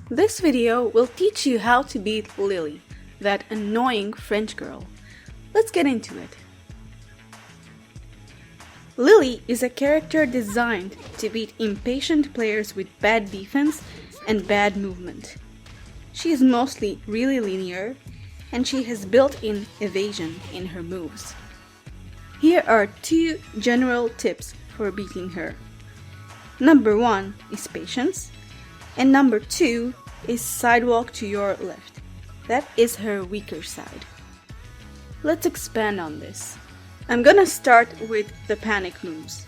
This video will teach you how to beat Lili, that annoying French girl. Let's get into it. Lili is a character designed to beat impatient players with bad defense and bad movement. She is mostly really linear, and she has built-in evasion in her moves. Here are 2 general tips for beating her. Number 1 is patience, and number 2 is sidewalk to your left. That is her weaker side. Let's expand on this. I'm gonna start with the panic moves.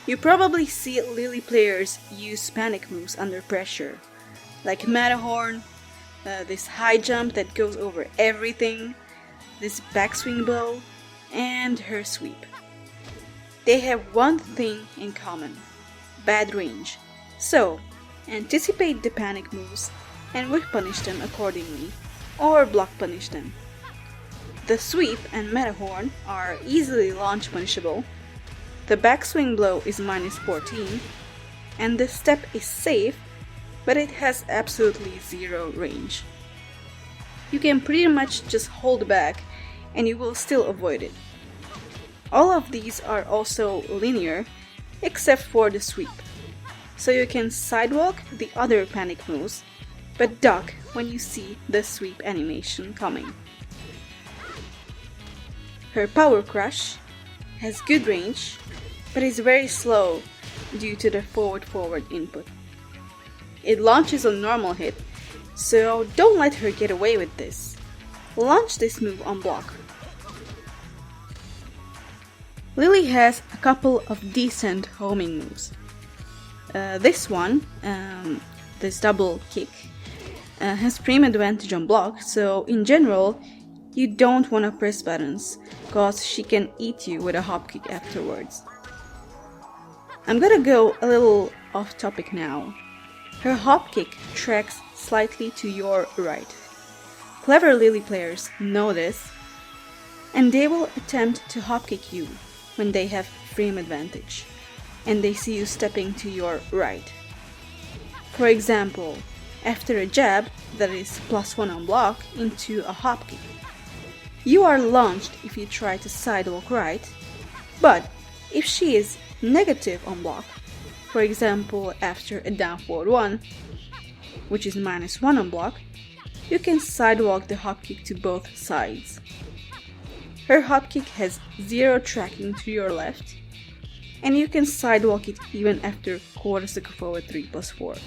You probably see Lili players use panic moves under pressure, like Matterhorn, this high jump that goes over everything, this backswing blow, and her sweep. They have one thing in common: bad range. So, anticipate the panic moves and whip punish them accordingly, or block punish them. The sweep and Matterhorn are easily launch punishable, the backswing blow is -14, and the step is safe, but it has absolutely zero range. You can pretty much just hold back and you will still avoid it. All of these are also linear, except for the sweep, so you can sidewalk the other panic moves, but duck when you see the sweep animation coming. Her Power Crush has good range, but is very slow due to the forward input. It launches on normal hit, so don't let her get away with this. Launch this move on block. Lili has a couple of decent homing moves. This one, this double kick, has frame advantage on block, so in general, you don't want to press buttons, cause she can eat you with a hop kick afterwards. I'm gonna go a little off topic now. Her hop kick tracks slightly to your right. Clever Lili players know this, and they will attempt to hop kick you when they have frame advantage, and they see you stepping to your right. For example, after a jab that is +1 on block into a hop kick. You are launched if you try to sidewalk right, but if she is negative on block, for example after a down forward 1, which is -1 on block, you can sidewalk the hop kick to both sides. Her hop kick has 0 tracking to your left, and you can sidewalk it even after quarter circle forward 3+4.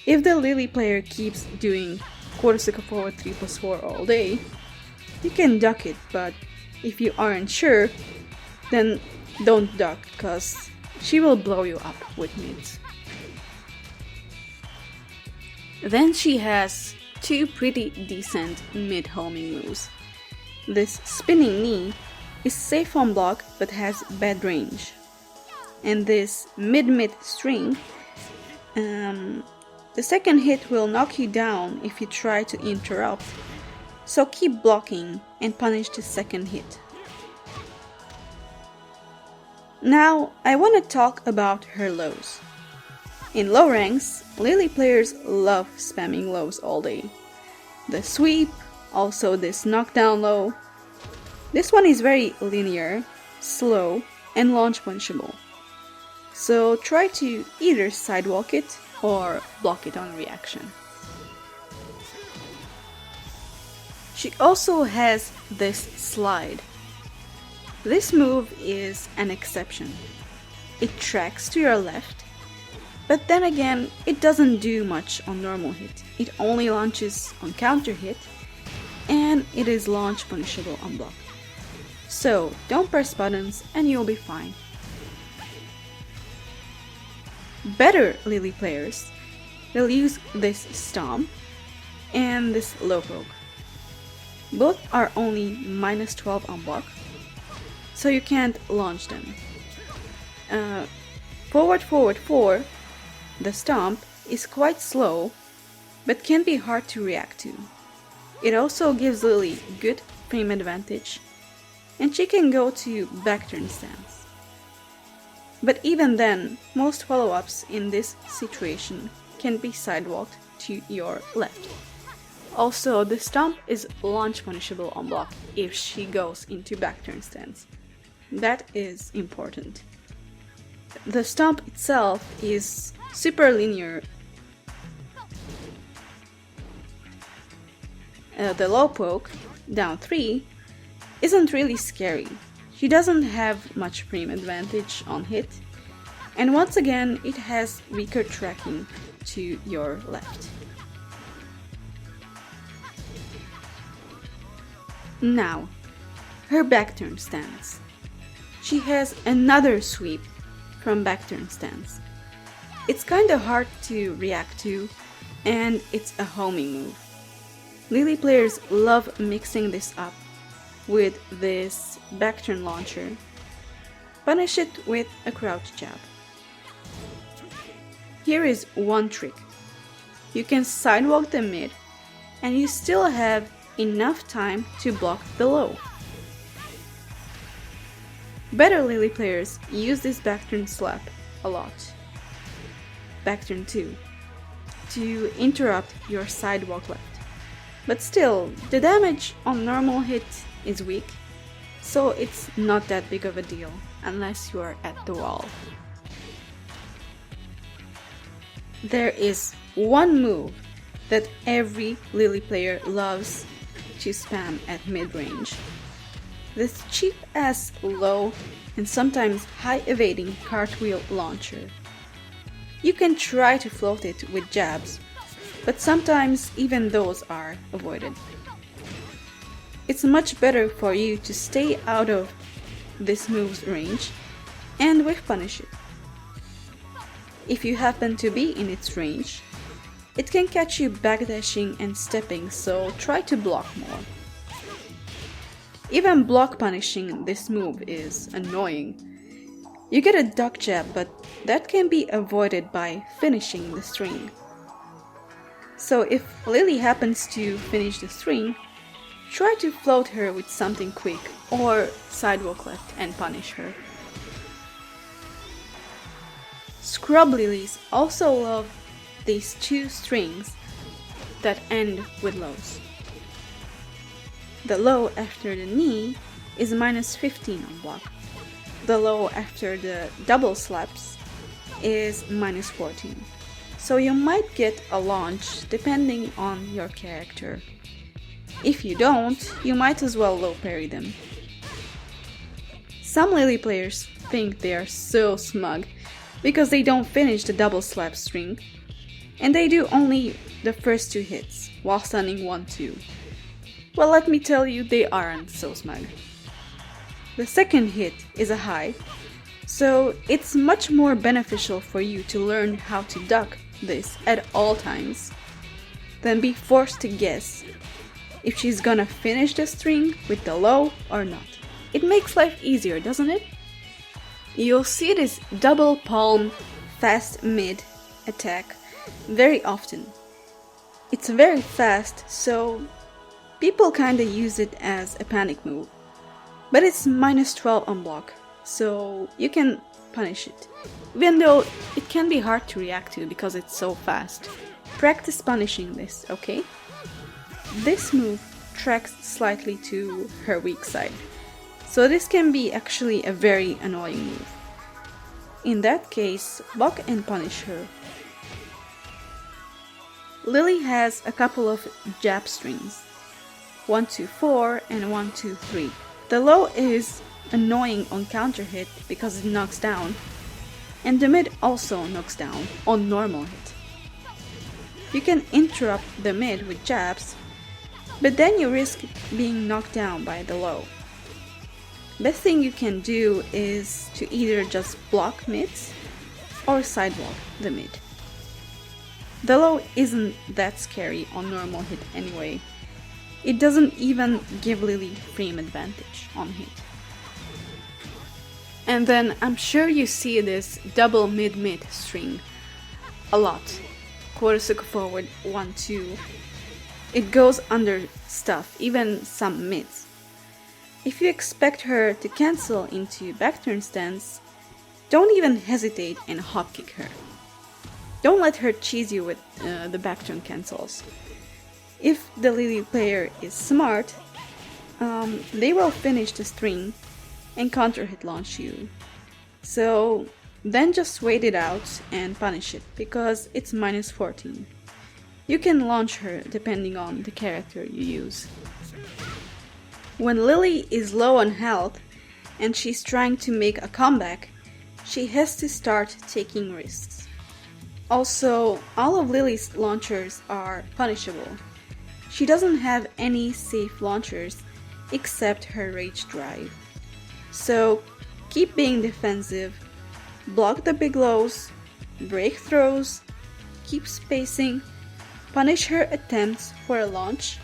If the Lili player keeps doing quarter circle forward 3+4 all day, you can duck it, but if you aren't sure, then don't duck, cause she will blow you up with mids. Then she has 2 pretty decent mid-homing moves. This spinning knee is safe on block but has bad range. And this mid-mid string, the second hit will knock you down if you try to interrupt, so keep blocking and punish the second hit. Now I want to talk about her lows. In low ranks, Lili players love spamming lows all day. The sweep, also this knockdown low. This one is very linear, slow, and launch punishable. So try to either sidewalk it or block it on reaction. She also has this slide. This move is an exception. It tracks to your left, but then again, it doesn't do much on normal hit. It only launches on counter hit, and it is launch punishable on block. So don't press buttons and you'll be fine. Better Lili players will use this stomp and this low poke. Both are only -12 on block, so you can't launch them. Forward 4, the stomp is quite slow, but can be hard to react to. It also gives Lili good frame advantage, and she can go to back turn stance. But even then, most follow-ups in this situation can be sidewalked to your left. Also, the stomp is launch punishable on block if she goes into back turn stance. That is important. The stomp itself is super linear. The low poke, down 3, isn't really scary. She doesn't have much frame advantage on hit, and once again it has weaker tracking to your left. Now, her back turn stance. She has another sweep from back turn stance. It's kinda hard to react to, and it's a homing move. Lili players love mixing this up with this back turn launcher. Punish it with a crouch jab. Here is one trick. You can sidewalk the mid, and you still have enough time to block the low. Better Lili players use this back turn slap a lot. Back turn 2 to interrupt your sidewalk left. But still, the damage on normal hit is weak, so it's not that big of a deal unless you are at the wall. There is one move that every Lili player loves to spam at mid-range. This cheap-ass low and sometimes high evading Cartwheel Launcher. You can try to float it with jabs, but sometimes even those are avoided. It's much better for you to stay out of this move's range and whiff punish it. If you happen to be in its range, it can catch you backdashing and stepping, so try to block more. Even block punishing this move is annoying. You get a duck jab, but that can be avoided by finishing the string. So if Lili happens to finish the string, try to float her with something quick or sidewalk left and punish her. Scrub Lilis also love these two strings that end with lows. The low after the knee is -15 on block. The low after the double slaps is -14. So you might get a launch depending on your character. If you don't, you might as well low parry them. Some Lili players think they are so smug because they don't finish the double slap string, and they do only the first 2 hits while stunning 1-2. Well, let me tell you, they aren't so smug. The second hit is a high, so it's much more beneficial for you to learn how to duck this at all times than be forced to guess if she's gonna finish the string with the low or not. It makes life easier, doesn't it? You'll see this double palm fast mid attack very often. It's very fast, so people kinda use it as a panic move. But it's -12 on block, so you can punish it. Even though it can be hard to react to because it's so fast. Practice punishing this, okay? This move tracks slightly to her weak side, so this can be actually a very annoying move. In that case, block and punish her. Lili has a couple of jab strings, 1-2-4 and 1-2-3. The low is annoying on counter hit because it knocks down, and the mid also knocks down on normal hit. You can interrupt the mid with jabs, but then you risk being knocked down by the low. Best thing you can do is to either just block mids or sidewalk the mid. The low isn't that scary on normal hit anyway. It doesn't even give Lili frame advantage on hit. And then I'm sure you see this double mid-mid string a lot. Quarter circle forward, 1-2. It goes under stuff, even some mids. If you expect her to cancel into back turn stance, don't even hesitate and hop kick her. Don't let her cheese you with the backturn cancels. If the Lili player is smart, they will finish the string and counter hit launch you. So then just wait it out and punish it, because it's minus 14. You can launch her depending on the character you use. When Lili is low on health and she's trying to make a comeback, she has to start taking risks. Also, all of Lili's launchers are punishable. She doesn't have any safe launchers except her Rage Drive. So keep being defensive, block the big lows, break throws, keep spacing, punish her attempts for a launch,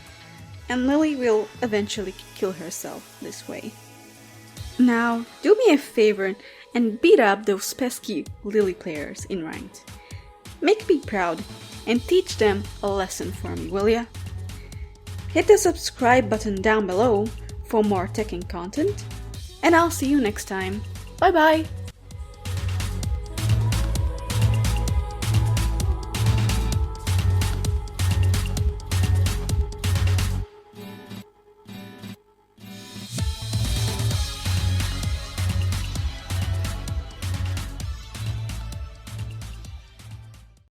and Lili will eventually kill herself this way. Now, do me a favor and beat up those pesky Lili players in ranked. Make me proud and teach them a lesson for me, will ya? Hit the subscribe button down below for more Tekken content, and I'll see you next time. Bye bye!